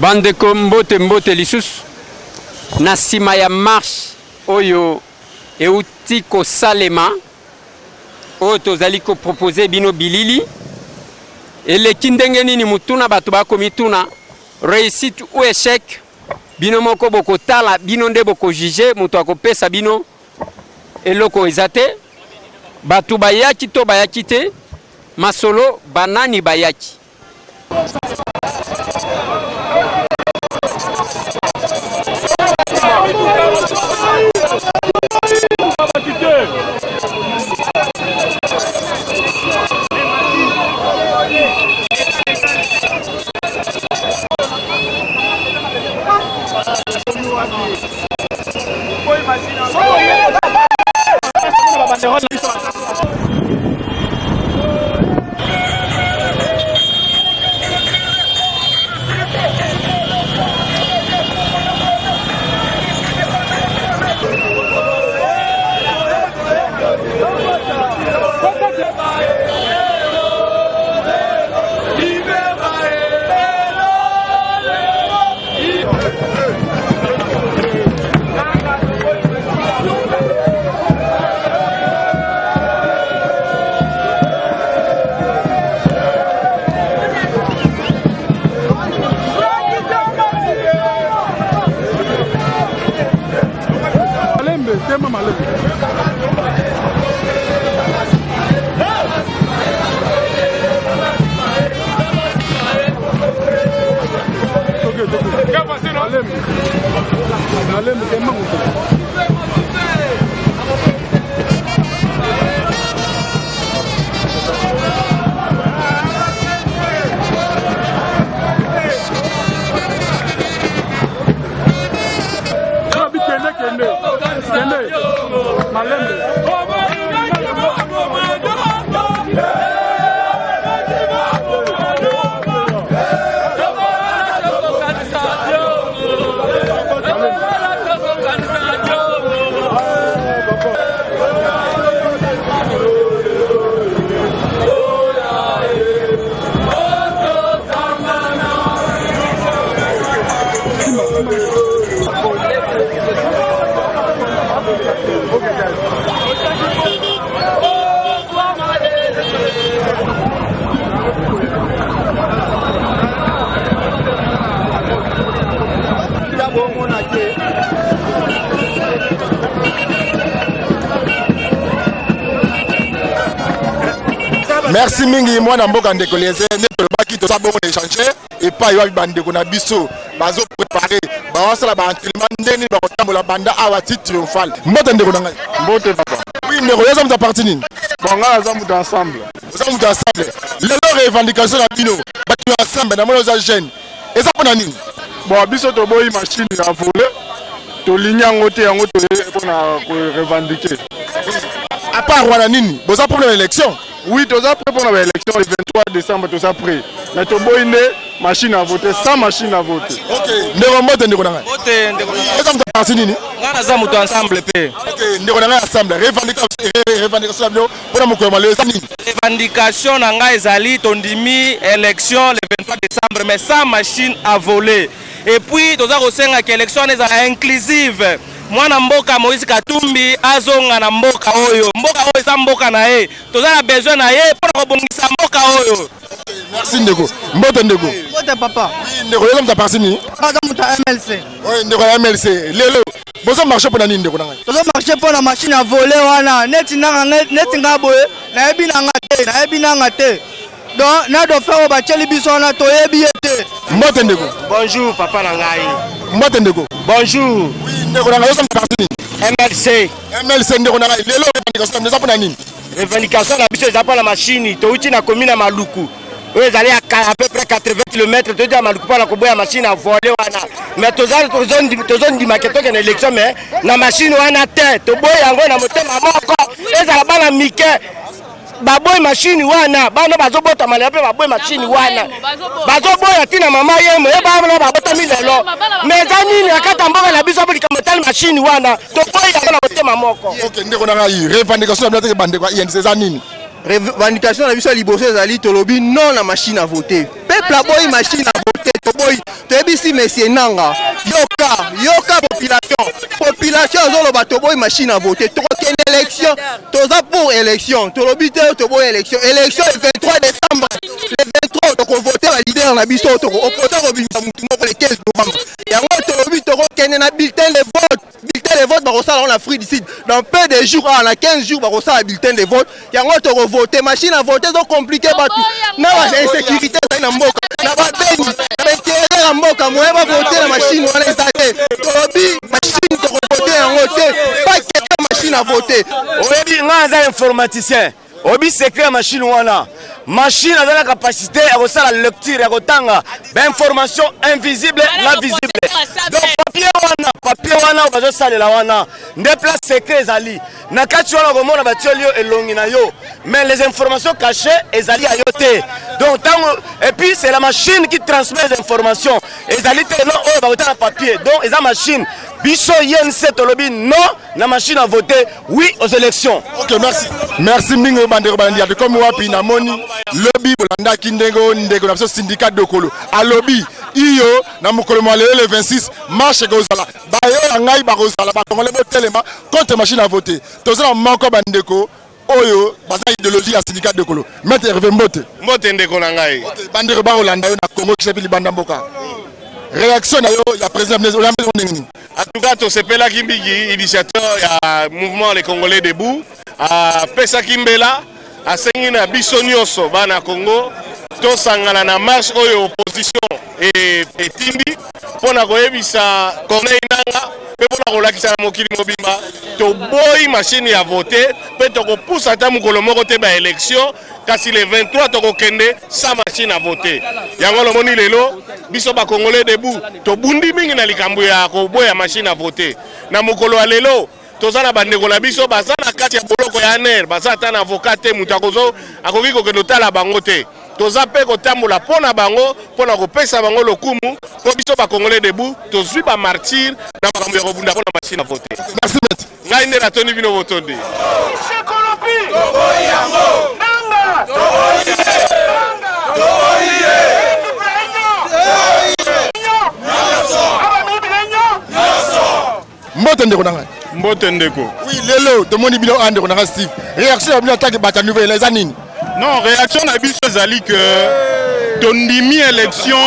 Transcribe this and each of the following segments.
Bandeko mbote lisusu na sima ya marche oyo euti ko salema oyo tozali ko proposer bino bilili eleki ndenge nini mutuna bato bakomituna réussite ou échec bino moko bokotala bino nde boko juger mutu akopesa bino eloko ezate bato bayaki to bayaki te masolo banani bayaki. Merci mingi mwana mboka ndeko liese neto baki to sabon échanger et pas yo bandeko na biso bazo préparer ba wasala ba entraînement ndeni ba kotambola banda awa titre triomphal mbote ndeko nanga mbote papa oui ndeko yoza muta parti nini bonga za muta ensemble les revendications na bino batu ensemble na mona za jeune et ça pona nini bon biso to boyi machine ya voler to linya ngote yango to pona ko revendiquer à part wana nini boza problème élection. Oui, tu as prêt pour l'élection le 23 décembre, tu as prêt. Mais tu as une machine à voter, sans machine à voter. Ok. Ndeko nanga. Est-ce que tu as ensemble? Ngana za mutu ensemble pe. Ok, ndeko nanga ensemble. Revendication pour mo ko malé nini? Revendication nanga ezali tondimi élection le 23 décembre mais sans machine à voler. Et puis tu as kosenga que élection est inclusive. Mwana mboka Moïse Katumbi azonga na mboka oyo. Mboka oyo eza mboka na ye. Tozala besoin na ye pour kobongisa mboka oyo. Merci ndeko. Mbote ndeko. Mbote papa. Oui, ndeko yoza muta parti ni? Aza muta MLC. Oui, ndeko ya MLC. Lelo bozo marcher pour nini ndeko nanga? Tozo marcher pour la machine à voler wana. Neti nga boye. Na yebi nanga te. Donc na do faire ba cheli biso na to yebi ete. Mbote ndeko. Bonjour papa na ngai. Mbote ndeko. Bonjour. Oui, ndeko nanga yoza muta parti ni? MLC. MLC ndeko nanga. Lelo revendication neza pona nini? Revendication na biso eza pona machine. To uti na commune Maluku. Vous allez à peu près 80 km, tu as mal coupé la machine à voler. Mais tu as dit maqueto une élection, mais la machine ou la tête, tu as un moteur à mort, et ça va la mique. Baboy machine wana bana bazobota malape baboy machine wana bazoboya tina mama yemo e bana babota milelo mezani ni akata mboka na biso boli kamatali machine wana to boya kana botema moko. OK ndeko na ngai revendication na blateke bande kwa INC za nini revendication na biso liboso ezali tolobi non la machine à voter peuple aboyi machine à voter toboyi toyebisi monsieur Nanga yoka population azoloba toboyi machine à voter tokokende élection toza pour élection tolobi te toboyi élection le 23 décembre le 23 tokovote ba leader na biso opposant kobimisa mutu moko le 15 novembre yango tolobi tokokende na bulletin de vote bakosala na Afrique du Sud dans peu de jours na 15 jours bakosala bulletin de vote yango tokovote machine à voter zo compliqué batu na ba insécurité na mboka na ba beni na intérêt na mboka moye ba voter na machine wana ezate tolobi machine tokovote yango te pas quelqu'un machine à voter oyebi nga aza informaticien obi secret machine wana machine a la capacité à la lecture, à information invisible, la visible. Donc papier wana ou bazo sale la wana des places secrets ali. Na kati wana ko mona batiolio elongi na yo. Mais les informations cachées ezali ayote. Donc et puis c'est la machine qui transmet les informations. Ezali tellement oh ba na papier. Donc eza machine biso yense tolobi non la machine à voter oui aux élections. OK, merci. Merci mingo bandeko bandia de comme wapi na moni lobby bolanda kindengo ndeko na syndicat de kolo. A lobby iyo na mukolo le 26 marche kozala. Ba yo ngai ba kozala ba kongole botelema contre machine à voter. Tozala manko bandeko oyo baza idéologie ya syndicat de kolo. Maître Hervé Mbote ndeko na ngai. OK, bandeko ba Holanda yo na Congo kisepili banda mboka. Réaction na yo ya président Nengini. En tout cas, Tosepela Kimbigi, initiateur du mouvement Les Congolais debout, à Pesa Kimbela, à Sengina Bissonioso, Bana Congo, Tosangana na marche oyo opposition et Tindi, pour na koyebisa Corneille Nanga, pour na kolakisa mokili mobimba, to boy machine à voter, peut to pousse ata mukolo moko te ba élection, kasi le 23 to kokende sa machine à voter. Yango lo moni lelo biso ba Congolais debout, to bundi mingi na likambo ya ko boya machine à voter. Na mukolo lelo tozana bandeko la biso baza na kati ya boloko ya ner, baza ata na avocat te mutakozo akoki kokende tala bango te. Toza pe kotambola pona bango pona kopesa bango lokumu po biso ba Congolais debout tozwi ba martyr na makambo ya kobunda pona machine à voter. Merci maître. Ngai nde na toni bino botondi. Mbote ndeko nanga. Mbote ndeko. Oui, lelo de moni bino ande konanga Steve. Réaction ya bino attaque bata nouvelle les anini. Non, réaction na biso zali que tondimi élection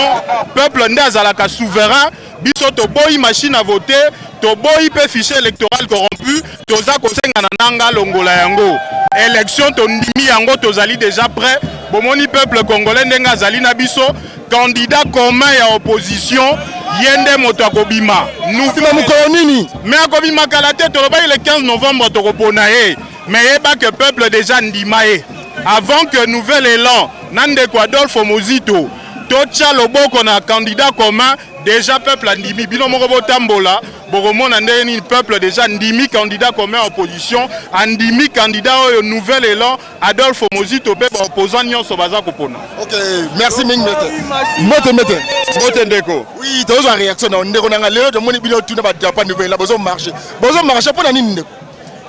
peuple ndazalaka souverain biso to boyi machine à voter to boyi pe fichier électoral corrompu toza kosenga na nanga longola yango élection tondimi yango tozali déjà prêt bomoni peuple congolais ndenga zali na biso candidat commun ya opposition yende moto akobima nous mukolo nini mais akobima kala te toloba le 15 novembre tokopona ye mais yeba que peuple déjà ndima ye avant que nouvel élan Nandeko Adolphe Mozito tocha loboko na candidat commun déjà peuple andimi bino moko tambola boromona ndeni peuple déjà ndimi candidat commun opposition andimi candidat au nouvel élan Adolphe Mozito pe opposant nyonso baza kopona. OK, merci ming mete mbote ndeko. Oui, tozo réaction na ndeko nanga leo de moni bino tuna ba Japan nouvel la bozo marché pona nini ndeko.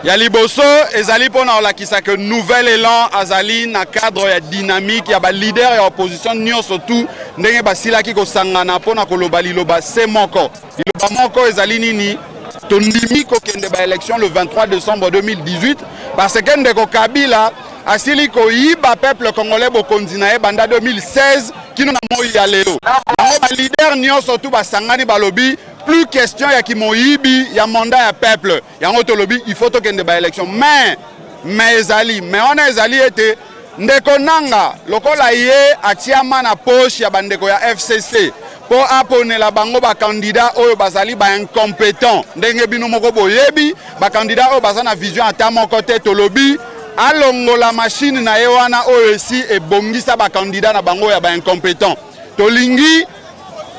Ya liboso ezali pona olakisa que nouvel élan azali na cadre ya dynamique ya ba leader ya opposition nyonso tout ndenge basilaki kosangana pona koloba liloba se moko ezali nini tondimi kokende ba élection le 23 décembre 2018 parce que ndeko Kabila asili koyiba peuple congolais bokonzi na ye banda 2016 kino na moi ya lelo ba leader nyonso tout basangani balobi plus question ya kimoyibi ya mandat ya peuple yango tolobi il faut tokende ba élection mais on ezali ete ndeko nanga lokola ye atiama na poche ya bandeko ya FCC po aponela bango ba candidat oyo bazali ba incompétent ndenge bino moko boyebi ba candidat oyo bazana vision ata moko te tolobi alongola machine na ye wana oyo esi ebongisa ba candidat na bango ya ba incompétent tolingi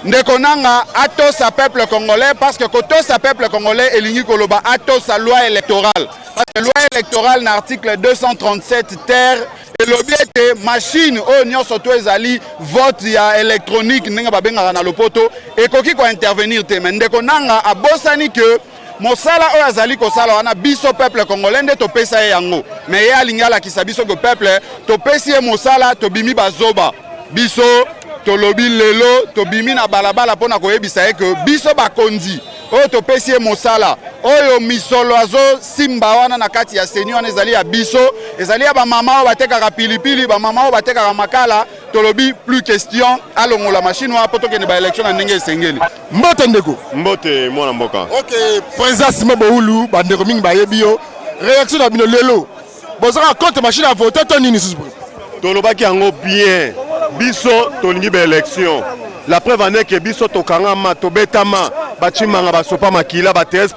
ndeko nanga atosa peuple congolais parce que kotosa peuple congolais elingi koloba atosa loi électorale parce que loi électorale na article 237 terre elobi ete machine oyo nyonso to ezali vote ya électronique ndenge babengaka na lopoto ekoki ko intervenir te mais ndeko nanga abosani que mosala oyo azali kosala wana biso peuple congolais nde topesa ye yango mais ye alingi alakisa biso que peuple topesi ye mosala tobimi bazoba biso tolobi lelo tobimi na balabala pona koyebisa que biso bakonzi oyo topesi ye mosala oyo misolo azo simba wana na kati ya seni wana ezali ya biso ezali ya bamama oyo batekaka pilipili bamama oyo batekaka makala tolobi plus question alongola machine wana po tokende baélection na ndenge esengeli. Mbote ndeko mbote mwana mboka. Ok, président Simon Boulu bandeko mingi bayebi yo réaction na bino lelo bozaka contre machine à voter to nini susu tolobaki yango bien biso tolingi baélection. La preuve en est que biso tokangama tobetama bachimanga basopa makila bates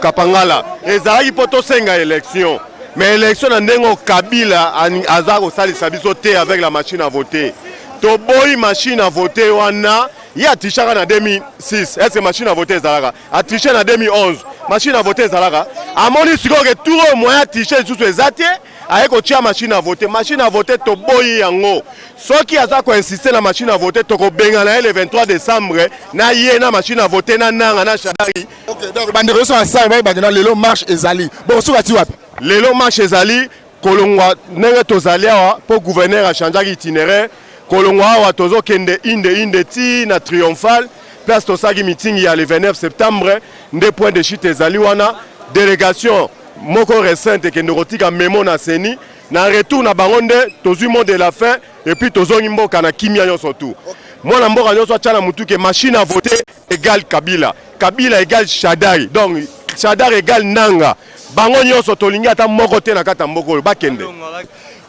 kapangala ezalaki po tosenga élection mais élection na ndengo Kabila aza kosalisa biso te avec la machine à voter toboyi machine à voter wana ye atichaka na 2006 est-ce que machine à voter ezalaka atiche na 2011 machine à voter ezalaka amoni sikoyo ke turo moyen atiche lisusu eza te aye kotia machine à voter toboyi yango soki aza koinsiste na machine à voter tokobenga na ye le 23 décembre na ye na machine à voter na nanga na Shadari. Ok, donc bandeko so asai ba bandena lelo marche ezali bon soka ti wapi lelo marche ezali kolongwa ndenge tozali awa po gouverneur achangeaki itinéraire kolongwa awa tozokende inde ti na triomphal place tosaki meeting ya le 29 septembre nde point de chute ezali wana délégation moko récente ekende kotika memo na seni na retour na bango nde tozwi mot de la fin et puis tozongi mboka na kimia nyonso tu mwana mboka nyonso atia na mutu ke machine à voter égale Kabila égale Shadari donc Shadari égale Nanga bango nyonso tolingi ata moko te na kata mboko bakende.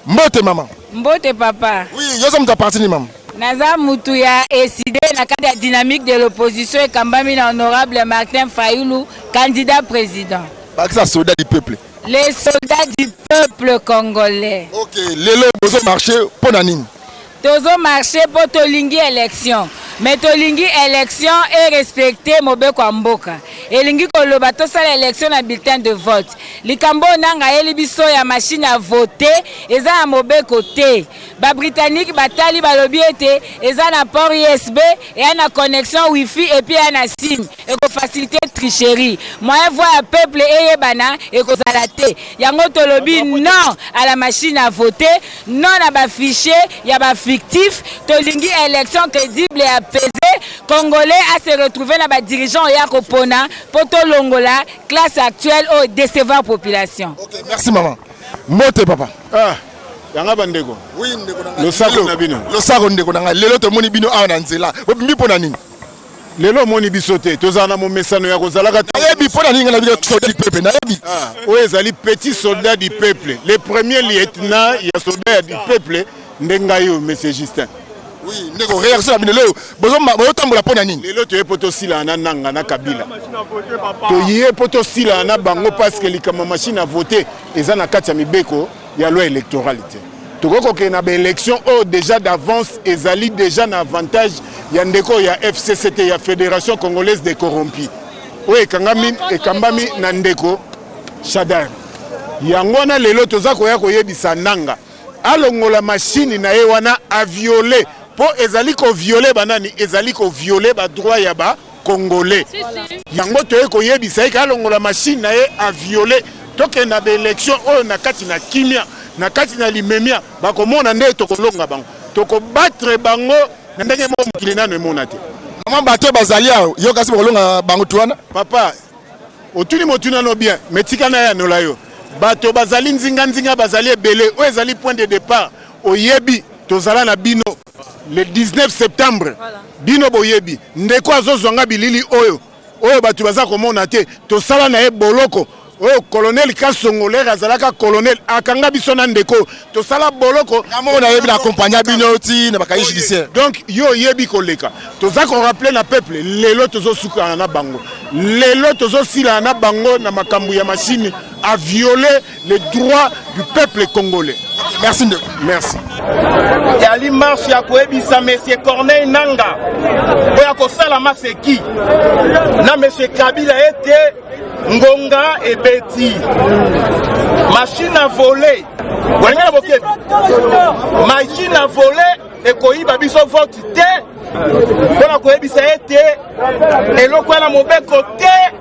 Mbote mama mbote papa oui yoso mta parti ni mama naza mutu ya ESID na kati ya dynamique de l'opposition ekambami na honorable Martin Fayulu candidat président. Bakisa soldat du peuple. Les soldats du peuple congolais. Ok, lelo bozo marché pour nanine. Tozo marché pour tolingi élection. Mais tolingi élection et respecter mobeko mboka. Elingi koloba to sala élection na bulletin de vote. Likambo nanga yeli biso ya machine à voter eza ya mobeko te. Ba britannique batali balobi ete eza na port USB et na connexion wifi et puis na SIM et ko faciliter tricherie. Moyen voix peuple eyebana et ko zalate. Yango tolobi non à la machine à voter, non à ba fichier, ya ba fictif, tolingi élection crédible et apaisée. Congolais à se retrouver dans ba dirigeant ya kopona poto longola classe actuelle au décevoir population. OK, merci maman. Mote papa. Ah, yanga bandeko. Oui, ndeko nanga. Lo sako na bino. Lo sako ndeko nanga. Lelo to moni bino awa na nzela. Obimbi pona nini? Lelo moni bisote tozana mo mesano ya kozalaka nayebi pona nini na bino soldat du peuple nayebi. Ah, oyo ezali petit soldat du peuple. Le premier lieutenant ya soldat du peuple ndenga yo monsieur Justin. Oui, ndeko réaction na bino lelo bozo tambola pona nini? Lelo to epoto sila na nanga na Kabila. To yé poto sila na bango parce que likama machine à voter eza na kati ya mibeko ya loi électoralité. Tokoko ke na ba élection o déjà d'avance ezali déjà na avantage ya ndeko ya FCCT ya Fédération Congolaise des Corrompus. Oye ekambami na ndeko Shadari. Yango na lelo toza koya koyebisa nanga. Alongola machine na ye wana a violer po ezali ko violer banani ezali ko violer ba droit ya ba Congolais. Yango toye koyebisa ka alongola machine na ye a violer toke na ba élection o na kati na kimia na kati na limemia bakomona nde tokolonga bango tokobattre bango na ndenge mo mokili nano emona te mama bato bazali yo kasi bakolonga bango tuana papa otuni motuna no bien metika na ya nola yo bato bazali nzinga bazali ebele o ezali point de départ oyebi tozala na bino le 19 septembre bino boyebi ndeko azozwanga bilili oyo bato baza komona te tosala na ye boloko oyo colonel Kasongolera azalaka colonel akanga biso na ndeko tosala boloko amona yebi na accompagner bino ti na bakayi judiciaire donc yo yebi koleka toza ko rappeler na peuple lelo tozosuka na bango lelo tozosila na bango na makambu ya machine a violer les droits du peuple congolais. Merci ndeko. Merci. Yali marche ya koebisa monsieur Corneille Nanga oya kosala maseki na monsieur Kabila ete ngonga ebeti machine à voler wengana bokebi machine à voler ekoyiba biso vote te mpona koyebisa ete eloko na mobeko te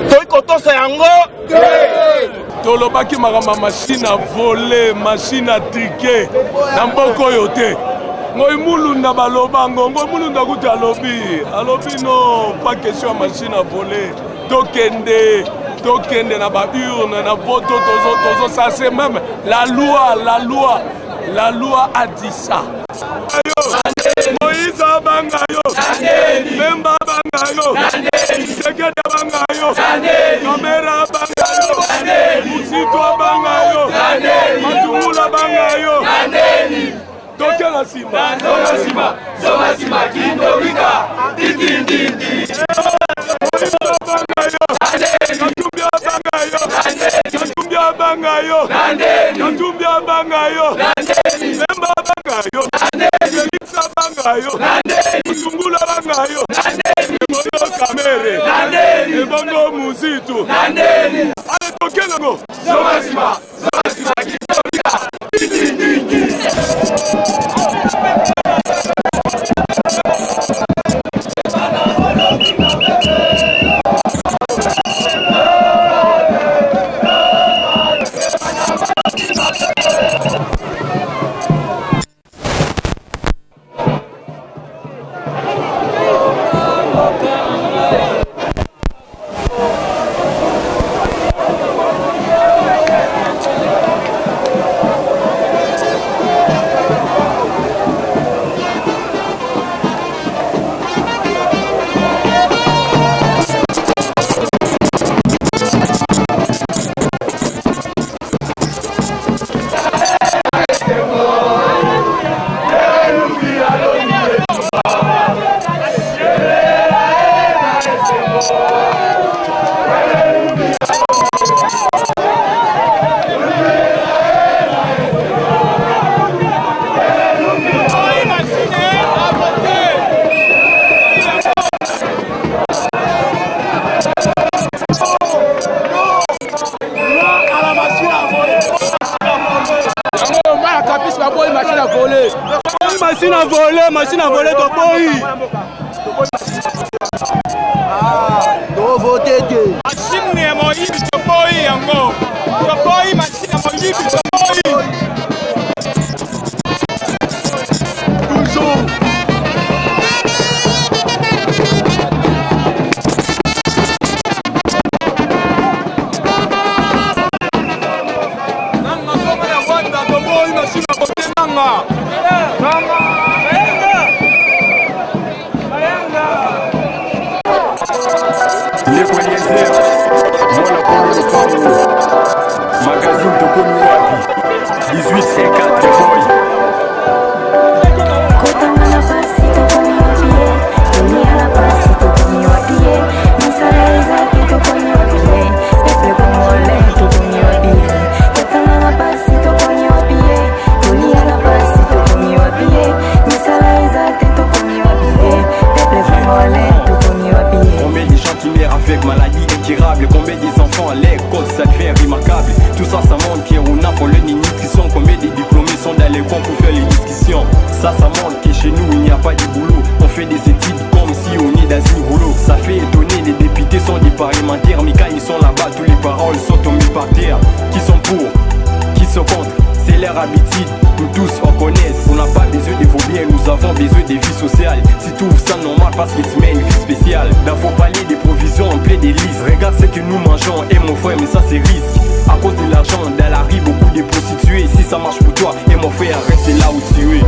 toyi kotosa yango te tolobaki makambo machine à voler machine à triquer na mboka oyo te Ngoi mulunda balobango, ngoi mulunda kuti alobi no, pas question à machine à voler. Tokende na ba urne na voto tozo, ça c'est même la loi a dit ça. Moïse bangayo, Memba bangayo, Sekeda bangayo, Kamera bangayo, Musito bangayo, Matungula bangayo. Tokela Simba, Soma Simba, Kindorika, Dindindindi. Katumbia bangayo, Memba bangayo, Elisa bangayo, Musungula bangayo, Moyo Kamere, Ebongo Muzitu, ale tokela go, Soma Kitorika, machine à voler ton pays. Do voter de. Machine ne mo yibi to pays yango. To pays machine mo yibi to pays. Toujours. Nanga soma ya Rwanda to pays machine à voter nanga. Magazine de Komiwapi 18 boy. Combien de gens qui meurent avec maladie incurable, combien des enfants à l'école, ça devient remarquable. Tout ça, ça montre qu'on a pour le nutrition. Combien de diplômés sont dans les coins pour faire les discussions. Ça montre que chez nous il n'y a pas de boulot. On fait des études comme si on est dans une rouleau. Ça fait étonner, les députés sont des parlementaires, mais quand ils sont là-bas, tous les paroles sont tombées par terre. Qui sont pour, qui sont contre, c'est leur habitude, nous tous on connaît. On n'a pas besoin de vos biens, nous avons besoin de vie sociale. Si tu trouves ça normal parce que tu mets une vie spéciale. Dans vos paliers des provisions en plein des listes. Regarde ce que nous mangeons, et mon frère, mais ça c'est risque. À cause de l'argent, dans la rue, beaucoup de prostituées. Si ça marche pour toi, et mon frère, reste là où tu es.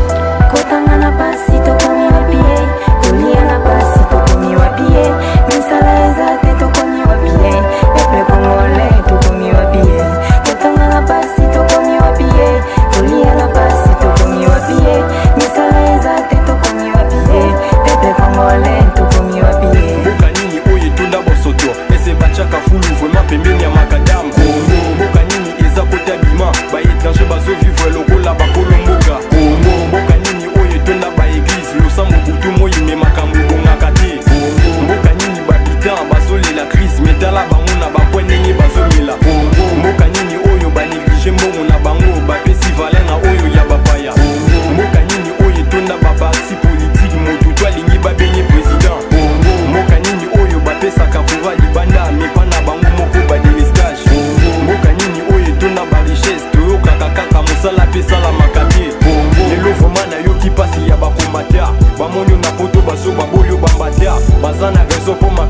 Vraiment pembeni ya makadamu. Boka nini eza kote abima. Ba étranger bazo vivre lokola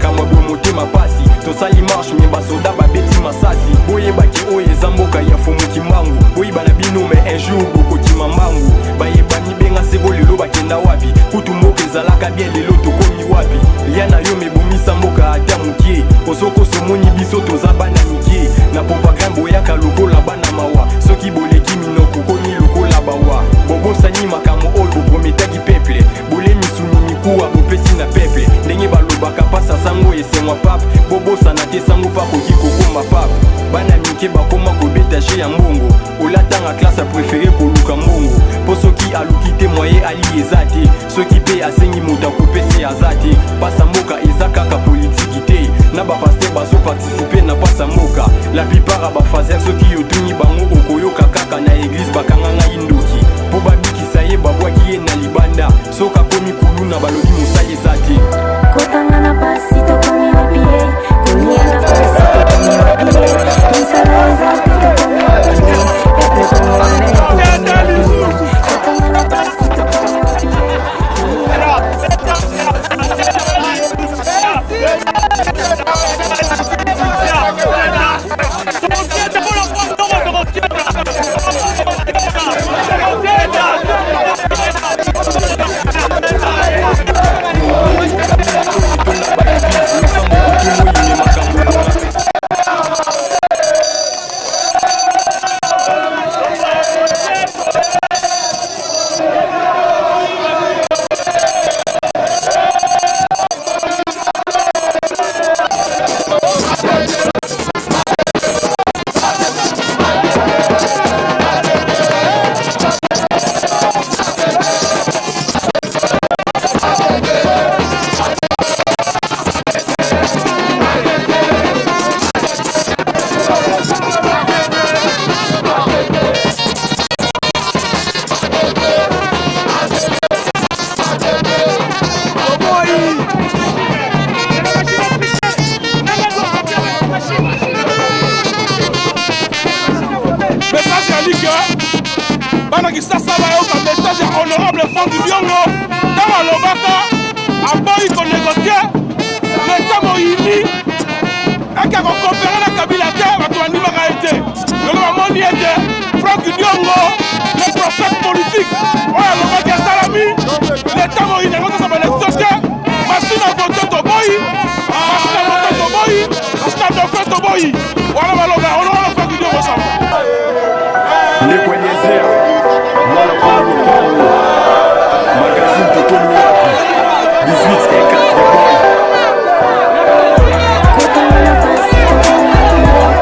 makambo bomote mapasi tosali marche me basoda babeti masasi boyebaki oyo eza mboka ya fomoki mbangu boyiba na bino me un jour bokokima mbangu bayebani benga sebo lelo bakenda wapi kutu mboka ezalaka bien lelo tokomi wapi lia na yo mebomisa mboka ata mokie osokosomoni biso toza bana mikie na propagande boyaka lokola bana mawa soki boleki minoko komi lokola bawa bobosani makambo oyo boprometaki peple bolemisuni mikuwa bopesi na peple ndenge balobaka pasa sango esemwa pape bobosana te sango pa koki kokoma pape bana mike bakoma kobetaje ya mbongo olatanga klase aprefere koluka mbongo po soki aluki te moye ali eza te soki pe asengi moto akopesi aza te pasa mboka eza kaka politiki te na bapaster bazoparticipe na pasa mboka la plupart ya bafaser soki yotuni bango okoyoka kaka na eglise bakanganga indoki po babikisa ye babwaki ye na libanda soka komi kuluna balobi mosali eza te kotanga na pasi tokomi wapie kolia na pasi tokomi wapie misala eza te tokomi wapie pepe komi wane tokomi wapie kotanga na pasi tokomi wapie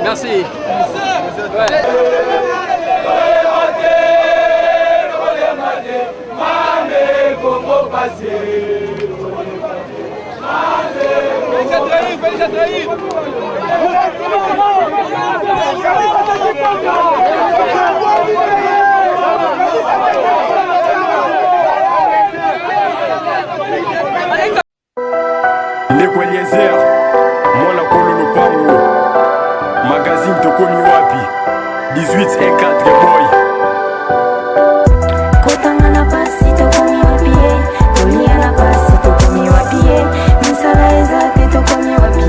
Merci. Ndeko Eliezer, mwana kolo lopango, magazine tokomi wapi 18 et 4 boy. Kotanga na pasi tokomi wapie kolia na pasi tokomi wapie misala eza te tokomi wapie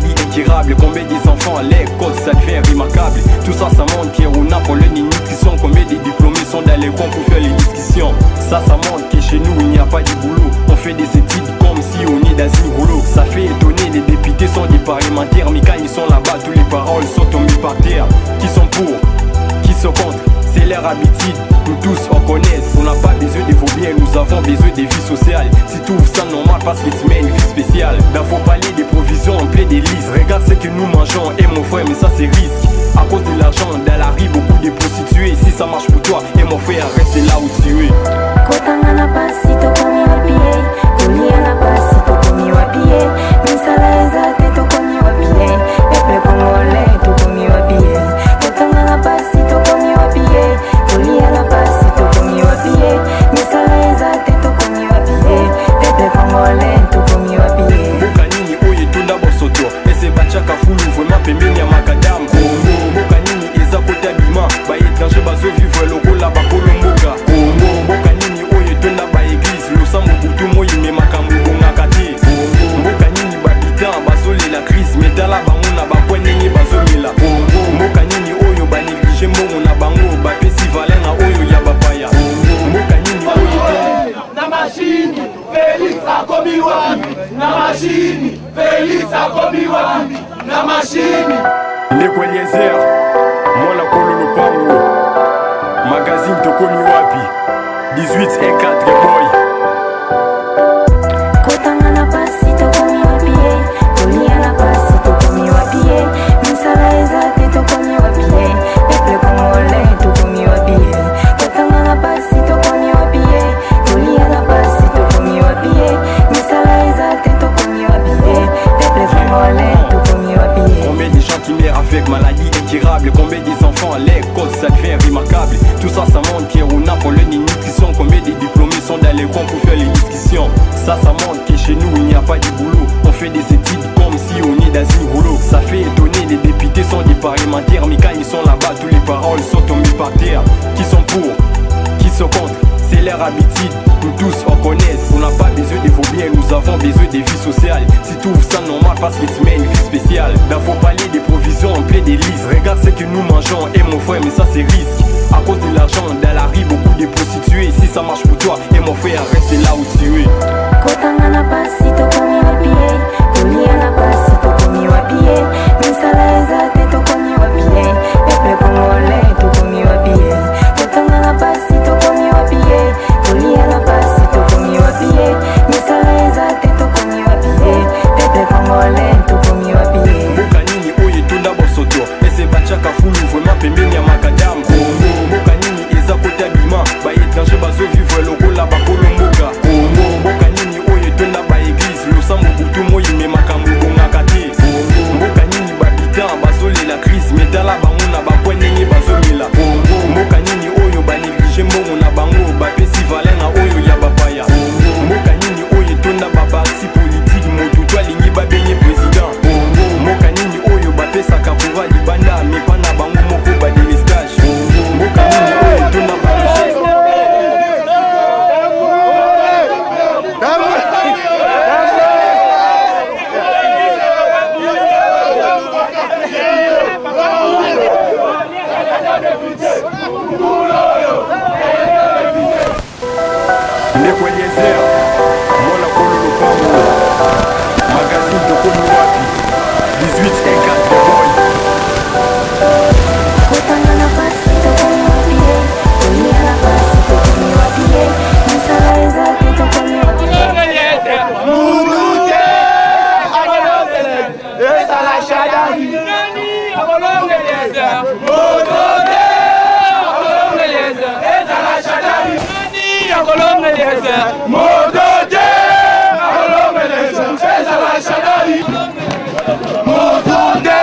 maladie incurable. Combien des enfants à l'école, ça devient remarquable. Tout ça, ça montre qu'on a pour le nutrition. Combien des diplômés sont dans les coins pour faire les discussions. Ça montre que chez nous, il n'y a pas de boulot. On fait des études comme si on est dans une rouleau. Ça fait étonner, les députés sont des parlementaires. Mais quand ils sont là-bas, tous les paroles sont tombées par terre. Qui sont pour, qui sont contre, c'est leur habitude. Nous tous on connaît, on n'a pas besoin de vos biens, nous avons besoin de vie sociale. Si tu trouves ça normal parce que tu mets une vie spéciale. Dans vos paliers des provisions en plein des listes. Regarde ce que nous mangeons et mon frère, mais ça c'est risque. À cause de l'argent, dans la rue, beaucoup de prostituées. Si ça marche pour toi et mon frère, reste là où tu es. Kotangana pasito komi wapie, kuliana pasito komi wapie, misaleza teto komi wapie, peuple congolais to komi wapie. Kotangana pasito komi wapie, kuliana pasito komi wapie, misaleza teto komi wapie, peuple congolais to komi wapie. Mboka nini oye tunda bosoto, ese bachaka fulu vraiment pembeni ya makadam. Mboka nini eza kota bima, ba étranger bazo vivre lokola bakolo mboka. Mboka nini oye tunda ba église, losambo butu moyi me makambo bongaka te. Mboka nini babitan bazole la crise, metala bango na bakwenenye bazomela. Mboka nini oyo ba néglige mbongo na bango, bapesi valeur na oyo ya bapaya. Mboka nini oyo na machine Félix akomi wapi, na machine Félix akomi wapi, na machine Ndeko Eliezer, mwana kolo lopango, magazine tokomi wapi, 18 et 4 boy. Kotangana pasito komi wapie, kuliana pasito komi wapie, misaleza teto komi wapie, peuple congolais to komi wapie. Kotangana pasito komi wapie, kuliana pasito komi wapie, misaleza teto komi wapie, peuple congolais to komi wapie. Combien de gens qui meurent avec maladie incurable, combien des enfants à l'école, ça devient remarquable. Tout ça, ça montre qu'on a pour le nutrition. Combien de diplômés sont dans les coins pour faire les discussions. Ça montre que chez nous, il n'y a pas de boulot. On fait des études comme si on est dans une rouleau. Ça fait étonner, les députés sont des parlementaires. Mais quand ils sont là-bas, tous les paroles sont tombées par terre. Qui sont pour, qui sont contre, c'est leur habitude. Nous tous on connaît, on n'a pas besoin de vos biens, nous avons besoin de vie sociale. Si tu trouves ça normal parce que tu mets une vie spéciale. Dans vos paliers des provisions en plein des listes. Regarde ce que nous mangeons et mon frère, mais ça c'est risque. À cause de l'argent, dans la rue, beaucoup de prostituées. Si ça marche pour toi et mon frère, reste là où tu es. Kotangana pasito komi wapie, kuliana pasito komi wapie, misaleza teto komi wapie, peuple congolais to komi wapie. Kotangana pasito komi wapie, kuliana pasito komi wapie, misaleza teto komi wapie, peuple congolais to komi wapie. Mboka nini oye tunda bosoto, ese bachaka fulu vraiment pembeni ya makadam. Mboka nini eza kota bima, ba étranger bazo vivre lokola bakolo mboka. Mboka nini oye tunda ba église, losambo butu moyi me makambo bongaka te. Mboka nini babitan bazole la crise, metala bango na bakwenenye bazomela. Mboka nini oyo ba néglige mbongo na bango, bapesi valeur na oyo ya bapaya. Mboka nini oye tunda ba parti politique, motu to alingi babenye président. Mboka nini oyo bapesaka pouvoir libanda, mais pas na bango moko ba délestage. Mboka nini oyo tunda ba Ndeko Eliezer, mwana kolo lopango, magazine tokomi wapi, 18 et 4 boy. Kotangana pasito komi wapie, kuliana pasito komi wapie, misaleza teto komi wapie. Mouloute Abolongeleze, eza la shadari. Abolongeleze, Modote Abolongeleze, eza la shadari. Abolongeleze, Modote Abolongeleze, eza la shadari. Modote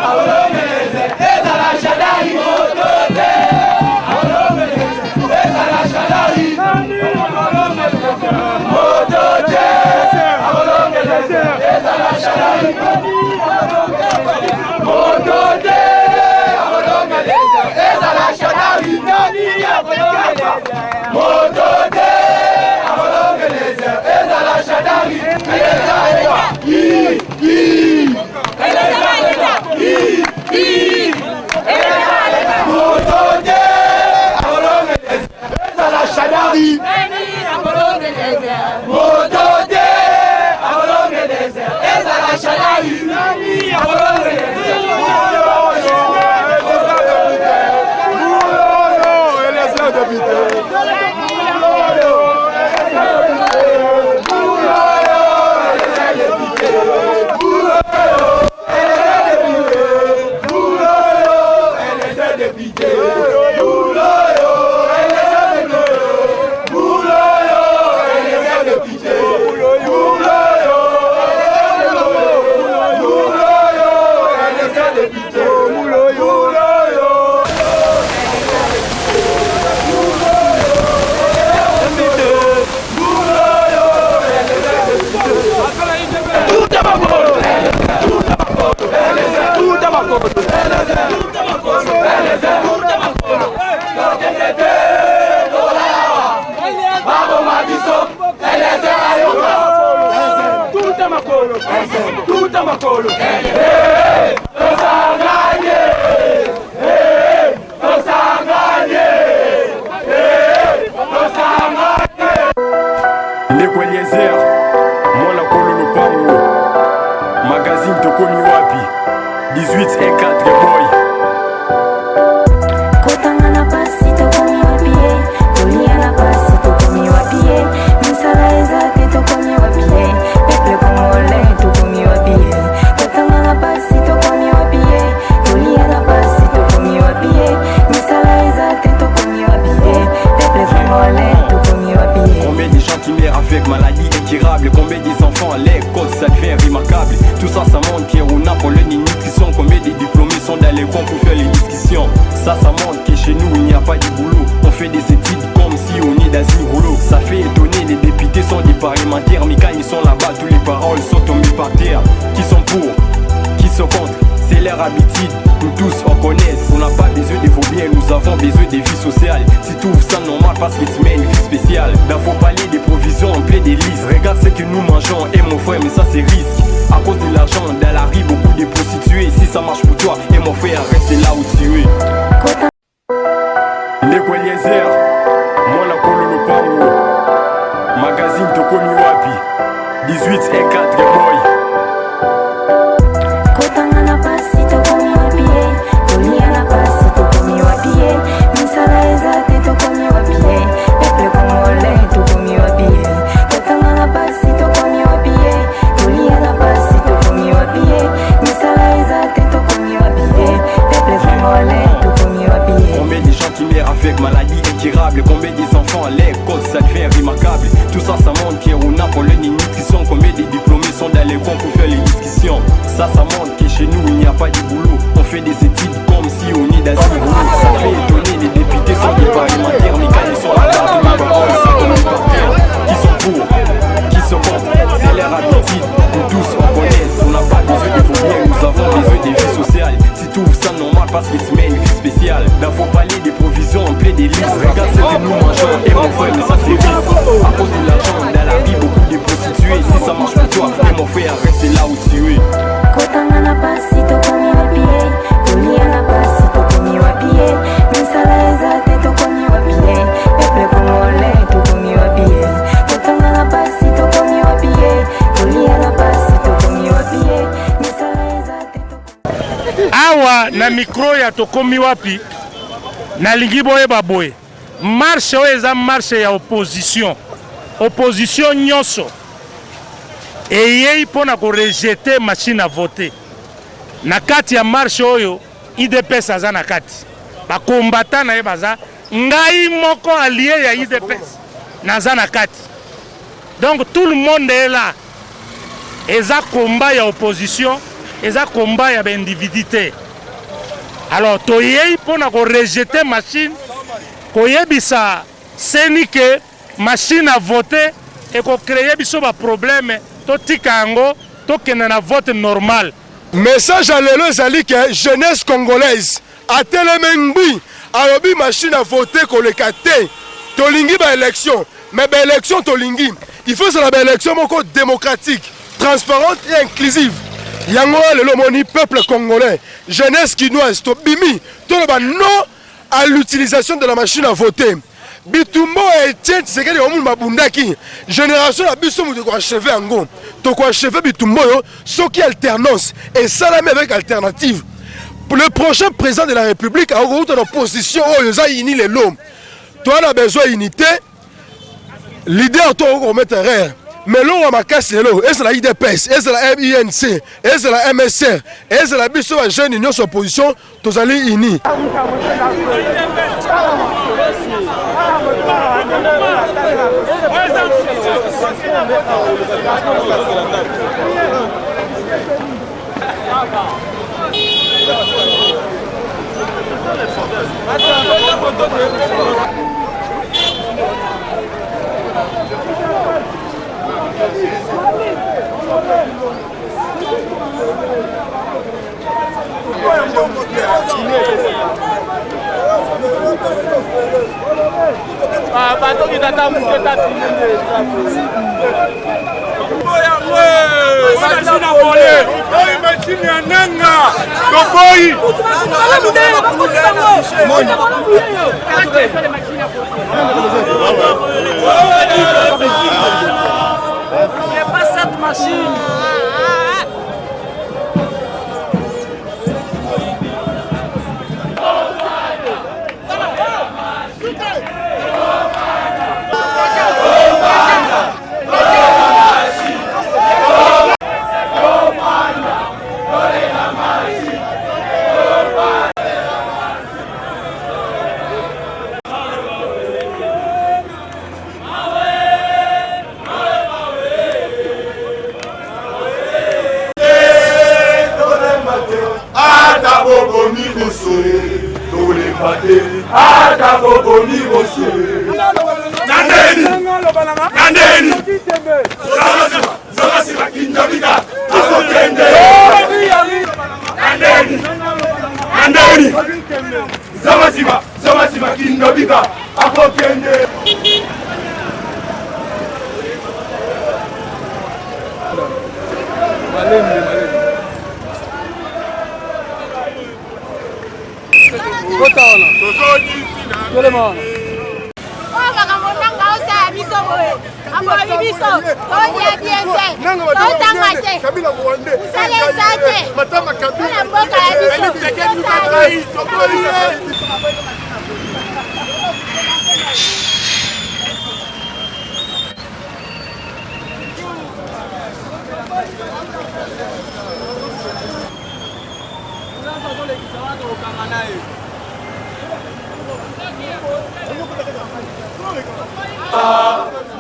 Abolongeleze, eza la shadari. Modote Abolongeleze, eza la shadari. Modote Abolongeleze, eza la shadari. Modote Abolongeleze, eza la shadari. Modote Abolongeleze. Ndeko Eliezer, mwana kolo lupango, magazine tokomi wapi, 1814 boy. Kotanga na pasi tokomi wapi, kolia na pasi tokomi wapi, misala ezate tokomi wapi, peuple congolais tokomi wapi. Kotanga na pasi tokomi wapi, kolia na pasi tokomi wapi, misala ezate tokomi wapi, peuple congolais tokomi wapi. Combien de gens qui meurent avec maladie incurable, combien des enfants à l'école, ça devient remarquable. Tout ça, ça montre qu'on a pour le nutrition. Combien de diplômés sont dans les coins pour faire les discussions. Ça montre que chez nous il n'y a pas de boulot. On fait des études comme si on est dans une rouleau. Ça fait étonner, les députés sont des parlementaires, mais quand ils sont là-bas, toutes les paroles sont tombées par terre. Qui sont pour, qui sont contre, c'est leur habitude. Nous tous on connaît, on n'a pas besoin de vos biens, nous avons besoin de vie sociale. Si tu trouves ça normal parce que tu mets une vie spéciale. Dans vos paliers des provisions en plein délices. Regarde ce que nous mangeons, et mon frère, mais ça c'est risque. À cause de l'argent, dans la rue, beaucoup de prostituées. Si ça marche pour toi, et mon frère, reste là où tu es. Ndeko Eliezer, mwana kolo lupango, magazine tokomi wapi, 1814 boy. Kotanga na pasi tokomi wapi, kolia na pasi tokomi wapi, misala ezate tokomi wapi, peuple congolais tokomi wapi. Kotanga na pasi tokomi wapi, kolia na pasi tokomi wapi, misala ezate tokomi wapi, peuple congolais tokomi wapi. Combien de gens qui meurent avec maladie incurable, combien des enfants à l'école, ça devient remarquable. Tout ça, ça montre qu'on a pour le nutrition. Combien de diplômés sont dans les coins pour faire les discussions. Ça montre que chez nous il n'y a pas de boulot. On fait des études comme si on est dans une rouleau. Ça fait étonner, les députés sont des parlementaires, mais quand ils sont là-bas, tous les paroles sont tombées par terre. Qui sont pour, qui sont contre, c'est leur habitude. Nous tous on connaît, on n'a pas besoin de vos biens, nous avons besoin de vie sociale. Si tu trouves ça normal parce que tu mets une vie spéciale. Dans vos paliers des provisions en plein délice. Regarde ce que nous mangeons, et mon frère, mais ça c'est risque. À cause de l'argent, dans la vie, beaucoup de prostituées. Si ça marche pour toi, et mon frère, reste là où tu es. Kotanga na pasi tokomi wapi, kolia na pasi tokomi wapi, misala ezate tokomi wapi, peuple congolais tokomi wapi. Kotanga na pasi tokomi wapi, kolia na pasi tokomi wapi, misala ezate tokomi. Awa na micro ya tokomi wapi, nalingi boyeba boye. Marche oyo eza marche ya opposition. Opposition nyonso eyei mpona korejete machine à voter. Na kati ya marche oyo IDPS aza na kati. Bakombata na ye baza ngai moko allié ya IDPS naza na kati. Donc tout le monde est là. Eza combat ya opposition, eza combat ya individualité. Alors toyei mpona korejete machine, koyebisa seni ke machine à voter et ko créer biso ba problème to tikango to kenana vote normal. Message à l'élo ezali que jeunesse congolaise atelemengbi alobi machine à voter koleka te tolingi ba élection mais ba élection tolingi il faut ça la élection moko démocratique transparente et inclusive. Yango lelo moni peuple congolais jeunesse kinoise to bimi to ba non à l'utilisation de la machine à voter. Bitumbo Etienne Tshisekedi omu mabundaki génération la biso mu ko achever ango to ko achever bitumbo yo soki alternance et salami avec alternative. Pour le prochain président de la République a une opposition oyo za ini les l'homme. Toi on a besoin d'unité. Leader to ko mettre rare. Mais l'on a makasi lelo, est la IDPS, est la MINC, est la MSR, est la biso a jeune union sur opposition tozali ini. pas cette machine.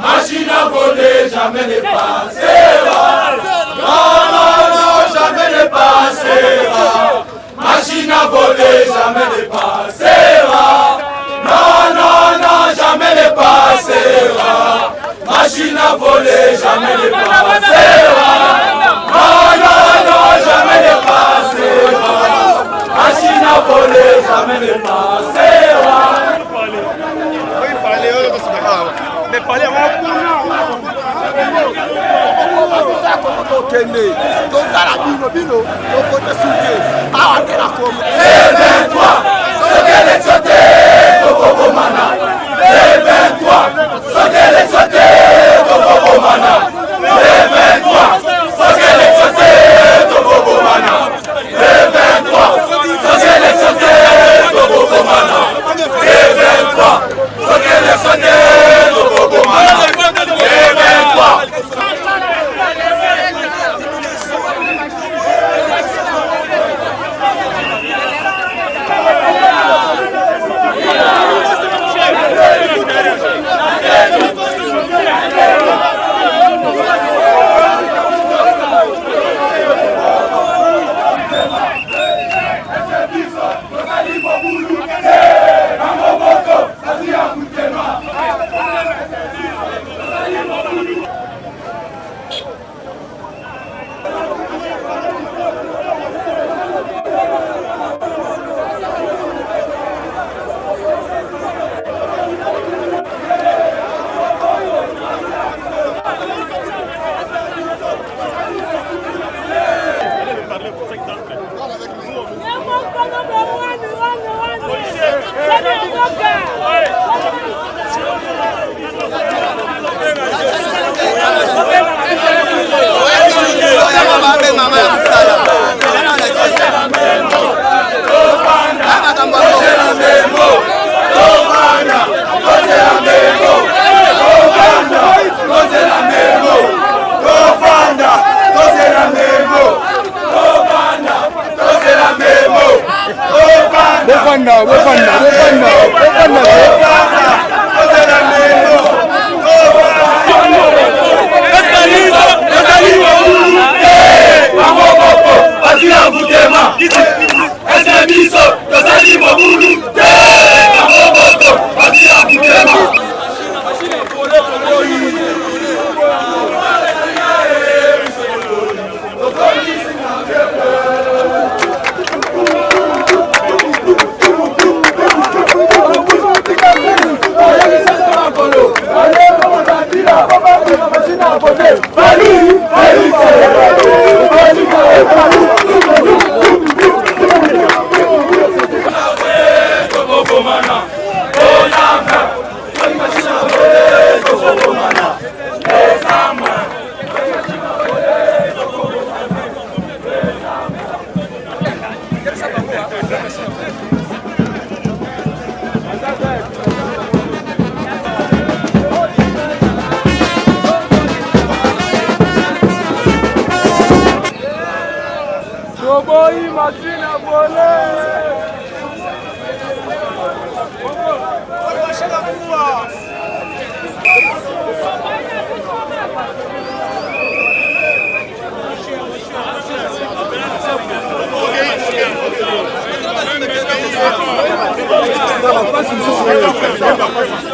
Machine à voler, jamais ne passera. Non, non, non, jamais ne passera. Machine à voler, jamais ne passera. Non, non, non, jamais ne passera. Machine à voler, jamais ne passera. Non, non, non, jamais ne passera. Machine à voler, jamais ne passera. Mais parler à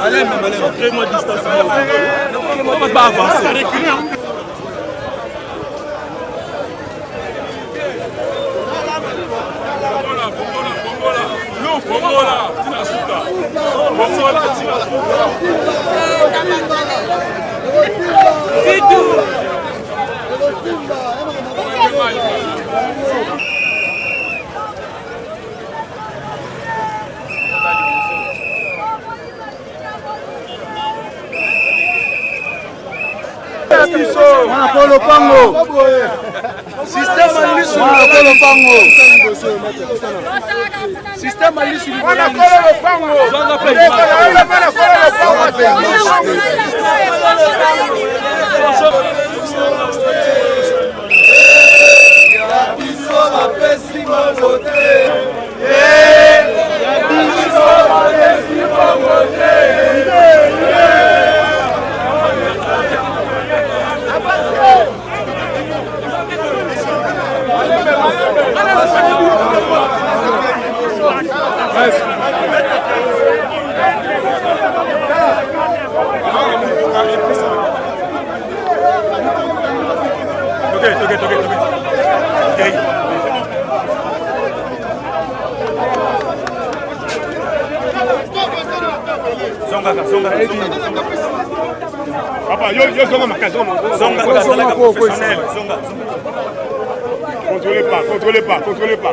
Allez, fais-moi distance. On va pas avancer. C'est tout. Polo Pango. Système Alisu. Polo Pango. Système Alisu. Polo Pango. Papa, yo zonga makasi. Zonga professionnel. Zonga. Contrôlez pas.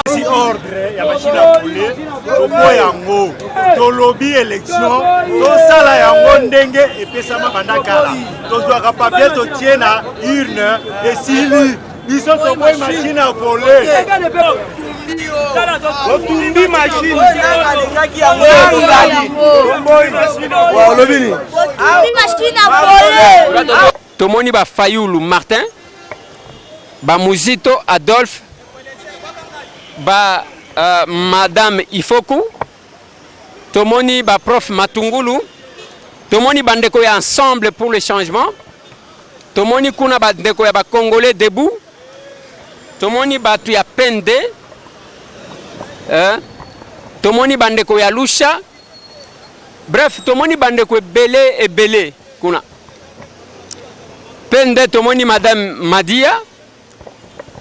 Si ordre ya machine à pouler tomo yango tolobi élection tosala yango ndenge epesama banda kala tozwaka papier totie na urne esili biso toboyi machine à voler otumbi machine tomoni ba Fayulu Martin, ba Muzito Adolphe, ba Madame Ifoku, tomoni ba Prof Matungulu, tomoni bandeko ya Ensemble pour le changement, tomoni kuna bandeko ya ba Congolais debout, tomoni batu ya Pende, tomoni bandeko ya Lusha, bref tomoni bandeko ebele kuna. Pende tomoni Madame Madia,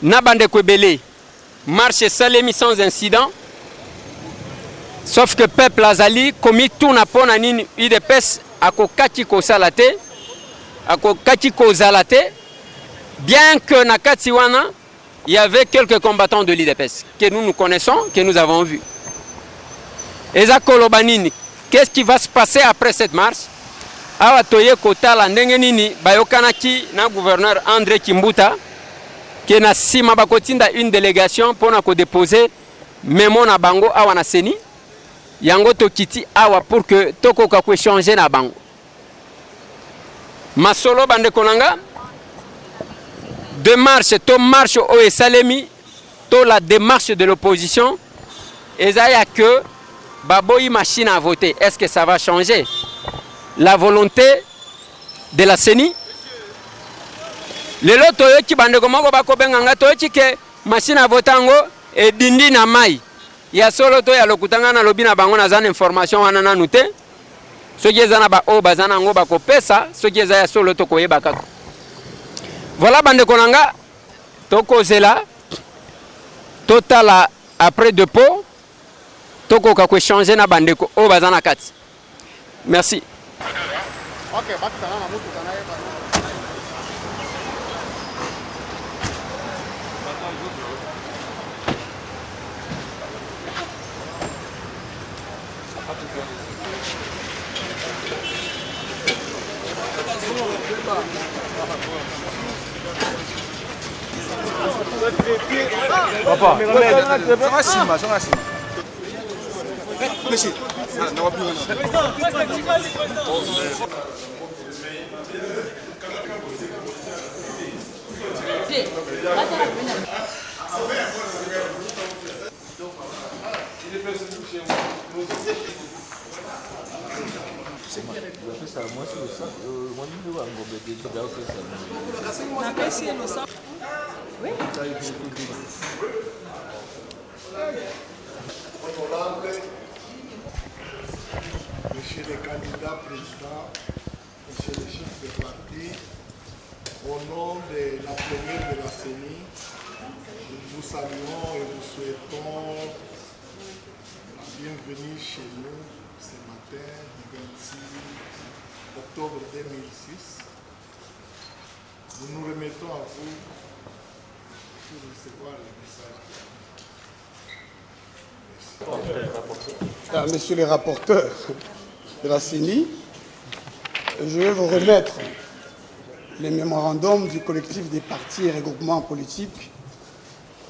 na bandeko ebele. Marche salemi sans incident. Sauf que peuple azali komi tout na pona nini UDPS akokaki ko salate, akokaki ko zalate, bien que na kati wana il y avait quelques combattants de l'UDPS que nous connaissons, que nous avons vus. Eza kolobanini, qu'est-ce qui va se passer après cette marche? Awa toye kotala ndenge nini bayokanaki na gouverneur André Kimbuta qui na sima bakotinda une délégation pour na ko déposer memo na bango awa na seni yango tokiti awa pour que tokoka ko échanger na bango masolo bande konanga démarche to marche o esalemi to la démarche de l'opposition ezaya que baboyi machine à voter. Est-ce que ça va changer la volonté de la CENI? Lelo toyoki bande komoko bakobenganga toyoki ke machine à voter ngo e dindi na mai ya solo to ya lokutanga na lobi na bango na zana information wana nanu te soki ezana ba o bazana ngo bakopesa soki eza ya solo to koyeba kaka. Voilà bande konanga tokozela totala après dépôt tokoka ko changer na bande ko o bazana kati. Merci. Okay, bakutana na mutu kana yeba. Papa, monsieur. Monsieur le candidat président, monsieur le chef de parti, au nom de la première de la CENI, nous saluons et vous souhaitons la bienvenue chez nous ce matin du 26 octobre 2006. Nous nous remettons à vous pour recevoir le message. Monsieur le rapporteur de la CENI, je vais vous remettre les mémorandums du collectif des partis et regroupements politiques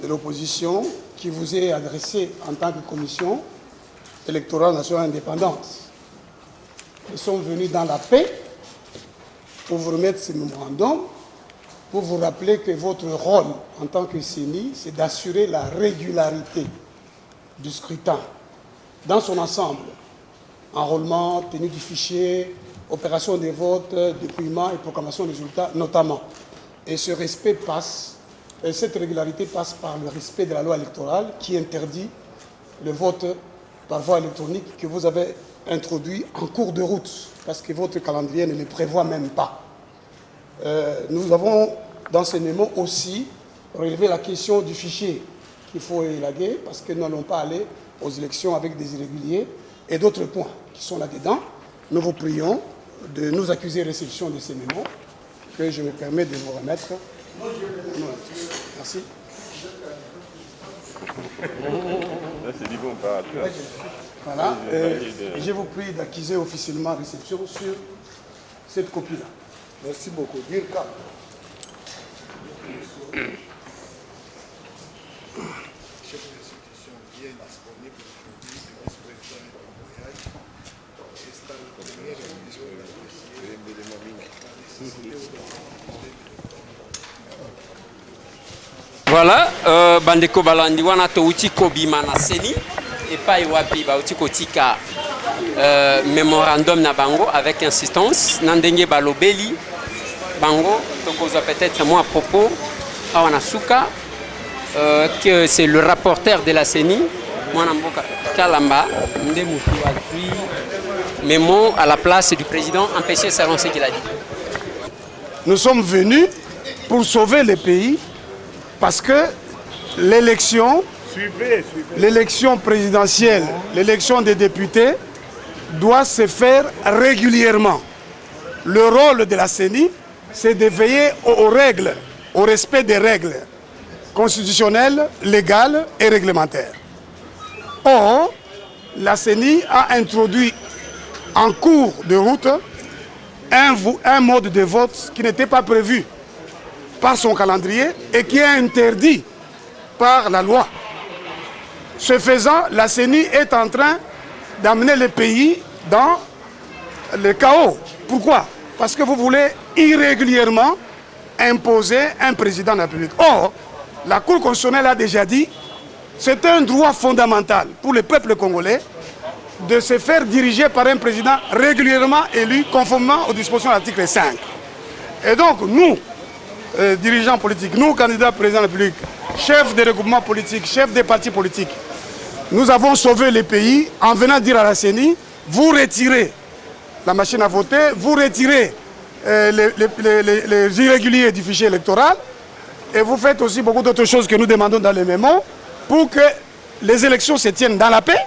de l'opposition qui vous est adressé en tant que commission électorale nationale indépendante. Nous sommes venus dans la paix pour vous remettre ces mémorandums, pour vous rappeler que votre rôle en tant que CENI, c'est d'assurer la régularité du scrutin dans son ensemble. Enrôlement, tenue du fichier, opération des votes, dépouillement et proclamation des résultats notamment. Et ce respect passe, et cette régularité passe par le respect de la loi électorale qui interdit le vote par voie électronique que vous avez introduit en cours de route, parce que votre calendrier ne le prévoit même pas. Nous avons dans ces mémos aussi relevé la question du fichier qu'il faut élaguer, parce que nous n'allons pas aller aux élections avec des irréguliers et d'autres points qui sont là-dedans. Nous vous prions de nous accuser de réception de ces mémos que je me permets de vous remettre. Merci. Voilà. Je vous prie d'accuser officiellement réception sur cette copie-là. Merci beaucoup. Dirka. Voilà, bandeko balandi wana touti kobima na CENI et pas wapi bauti kotika mémorandum na bango avec insistance nandenge balobeli bango tokoza peut-être moi à propos awana suka que c'est le rapporteur de la CENI mwana mboka Kalamba nde mutu azui mémo à la place du président empêcher selon ce qu'il a dit. Nous sommes venus pour sauver le pays parce que l'élection présidentielle, l'élection des députés doit se faire régulièrement. Le rôle de la CENI, c'est de veiller aux règles, au respect des règles constitutionnelles, légales et réglementaires. Or, la CENI a introduit en cours de route un mode de vote qui n'était pas prévu par son calendrier et qui est interdit par la loi. Ce faisant, la CENI est en train d'amener le pays dans le chaos. Pourquoi? Parce que vous voulez irrégulièrement imposer un président de la République. Or, la Cour constitutionnelle a déjà dit c'est un droit fondamental pour le peuple congolais de se faire diriger par un président régulièrement élu conformément aux dispositions de l'article 5. Et donc, nous, dirigeants politiques, nous, candidats président de la République, chefs des regroupements politiques, chefs des partis politiques, nous avons sauvé le pays en venant dire à la CENI, vous retirez la machine à voter, vous retirez les irréguliers du fichier électoral et vous faites aussi beaucoup d'autres choses que nous demandons dans les mémos pour que les élections se tiennent dans la paix,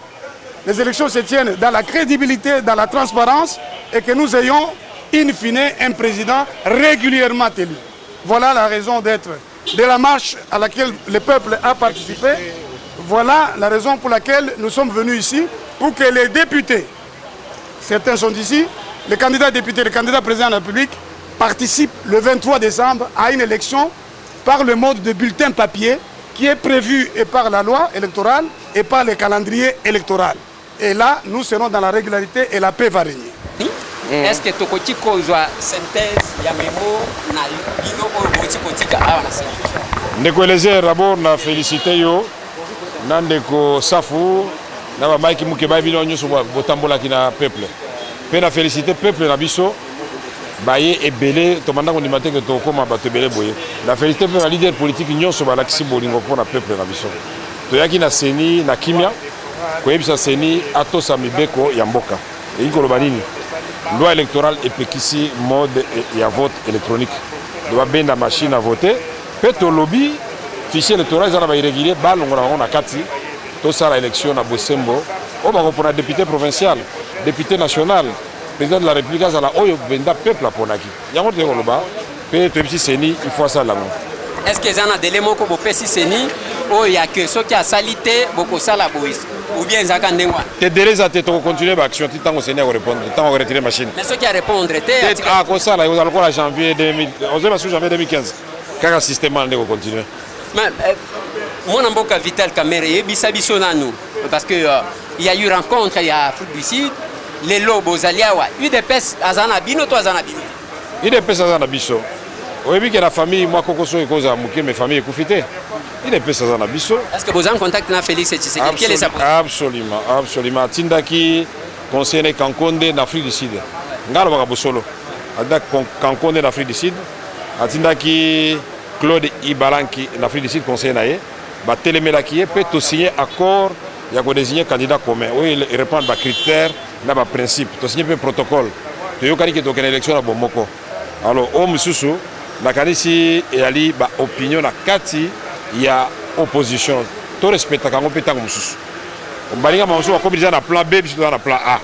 les élections se tiennent dans la crédibilité, dans la transparence et que nous ayons in fine un président régulièrement élu. Voilà la raison d'être de la marche à laquelle le peuple a participé. Voilà la raison pour laquelle nous sommes venus ici, pour que les députés, certains sont ici, les candidats députés, les candidats présidents de la République participent le 23 décembre à une élection par le mode de bulletin papier qui est prévu et par la loi électorale et par le calendrier électoral. Et là, nous serons dans la régularité et la paix va régner. Est-ce que tu as synthèse ya memo na bino o kotika awa na seni? Ndeko Eliezer d'abord na félicité yo na ndeko Safu na ba maiki muke ba bino nyuso botambola kina peuple. Pe na félicité peuple na biso baye ebele to manda ko ndimate ke to koma bato ebele boye. Na félicité pe na leader politique nyonso ba lakisi bolingo pona peuple na biso. To yaki na seni na kimia ko yebisa seni atosa mibeko ya mboka. E ikoloba nini? Loi électorale epekisi mode ya vote électronique. Doit bien la machine à voter. Peut au lobby fichier électoral ça va irrégulier balongo na kati to sala élection na Bosembo. On va reprendre député provincial, député national, président de la République ça la oyo benda peuple ponaki. Yango te koloba pe to bisi seni il faut ça là. Est-ce que ça na délai moko bo pesi seni o ya que ce qui a salité boko sala bois ou bien ça kan ndengwa. Te délai ça te continuer l'action ti tango seni à répondre, tant on retirer machine. Mais ce qui a répondre te ah ko sala yo encore en janvier 2000 on se janvier 2015. Quand système on va continuer. Mais mon amboka Vital Kamerhe ebisa biso nanu parce que il y a eu rencontre il y a Afrique du Sud les lobos aliawa UDPS azana bino to azana bino. UDPS azana biso. Oui, que la famille, moi, Kokoso et Koza, mes familles écoufitées. Il est peu ça dans biso. Est-ce que vous avez en contact avec Félix Tshisekedi? Quelle est sa position? Absolument, absolument. Tindaki, conseiller Kankonde d'Afrique du Sud. Ngalo Bakabosolo. Adak Kankonde d'Afrique du Sud. Tindaki Claude Ibalanki d'Afrique du Sud, conseiller Naye. Ba Télémélakie peut signer accord, il y a désigner candidat commun. Oui, il répond à critères, à des principes. Tu signes un protocole. Tu as dit que tu as une élection à Bomoko. Alors, au Moussoussou, la kanisi et ali ba opinion na kati ya opposition to respecta kango petanga mususu ombalinga mamusu ko biza na plan B biso na plan A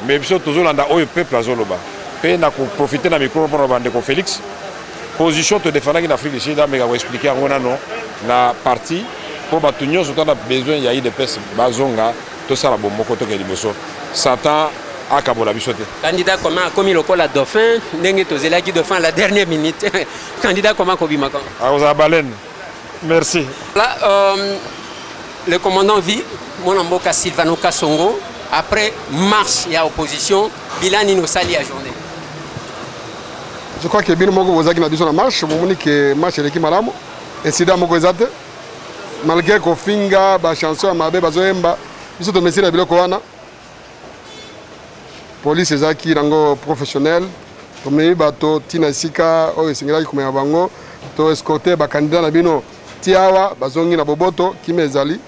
mais biso tozolanda oyo peuple azoloba pe na ko profiter na micro pour bande ko Félix position to défendre na Afrique du Sud mais ko expliquer ngona non na parti pour batu nyonso to na besoin ya IDPS bazonga to sala bomoko to ke liboso Satan candidat comment comme il a dauphin ndenge tozela ki dauphin à la dernière minute candidat comment kobima quand ah baleine merci là le commandant vit mon amboka Sylvano Kasongo après marche et opposition bilan ino sali à journée je crois que bino moko bozaki na biso na marche bomoni que marche eleki malamu incident moko ezate malgré ko finga ba chanson ya mabe bazoyemba biso to mesira biloko wana police ezaki nango professionnel tomei bato tina sika oyo esengelaki komema bango to escorter bakandidat na bino tiawa bazongi na boboto kima ezali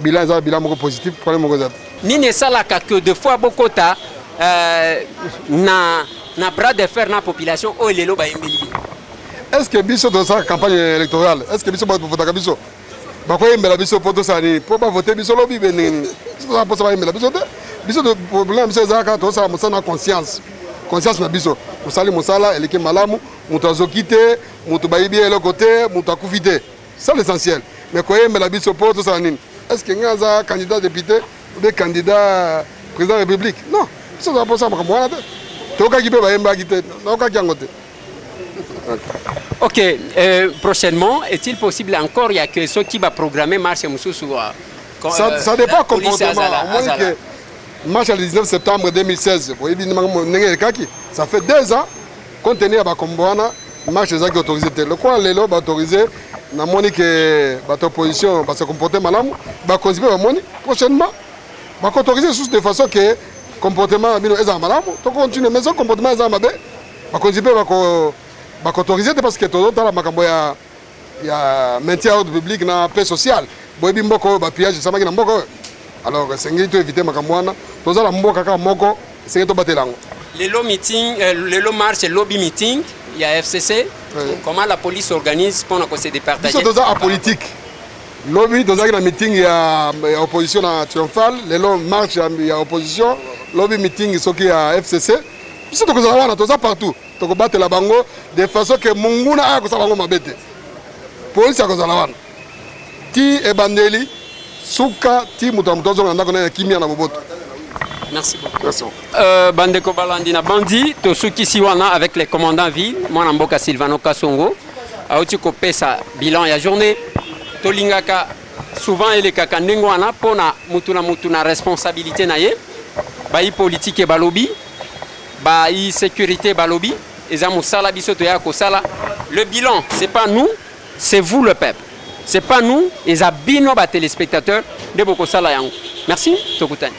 bilan eza bilan moko positif problème moko ezali nini esalaka que de fois bokota na bras de fer na population oyo lelo bayembeli est ce que biso tosala campagne électorale est ce que biso bavotaka biso bakoyembela biso mpo tosala nini mpo bavote biso lobi benini biso mposa bayembela biso te biso de problème biso ezalaka tosala mosala na conscience na biso mosali mosala eleki malamu moto azoki te moto bayibi eloko te moto akufi te ça l'essentiel mais koyembela biso mpo tosala nini est ce que ngai aza candidat député ou candidat président de la république non biso ozala mposala makambo wana te tokaki mpe bayembaki te naokaki yango te. Ok, prochainement, est-il possible encore, il y a que ceux qui vont programmer marche Moussou ça dépend du comportement. marche le 19 septembre 2016 ça fait 2 ans compte tenu ya bakombo wana marche ezalaki autorisé te lokola lelo baautorisé namoni ke bato opposition base comporte malamu bakonzi mpe bamoni prochainement bakoautorisé sous de façon ke comportement bino ezala malamu tokontinue mais so comportement ezala mabe bakonzi mpe bakoautorisé te parce que tozotala makambo ya maintien ordre public na paix sociale boyebi mboka oyo bapillage esamaki na mboka oyo alors esengeli to éviter makambo wana tozala mboka kaka moko esengeli tobatela yango lelo meeting lelo marche lobby meeting il y a FCC comment la police organise pour qu'on se départager biso toza apolitique lobby tozalaki na meeting ya opposition na triomphal lelo marche ya opposition lobby meeting soki ya FCC biso tokozala wana toza partout tokobatela bango de façon que monguna aya kosala bango mabe te polisi akozala wana ti ebandeli suka ti moto ya moto azonga na ndako na ya kimia na boboto. Merci beaucoup. Bandeko balandi na bandi to suki siwana avec les commandants ville mwana mboka Silvano Kasongo auti ko pesa bilan ya journée to lingaka souvent ele kaka ndenge wana pona mutu na responsabilité na ye ba yi politique balobi ba yi sécurité balobi eza musala biso to ya ko sala le bilan c'est pas nous c'est vous le peuple c'est pas nous eza bino ba téléspectateurs de boko sala yango merci tokutani.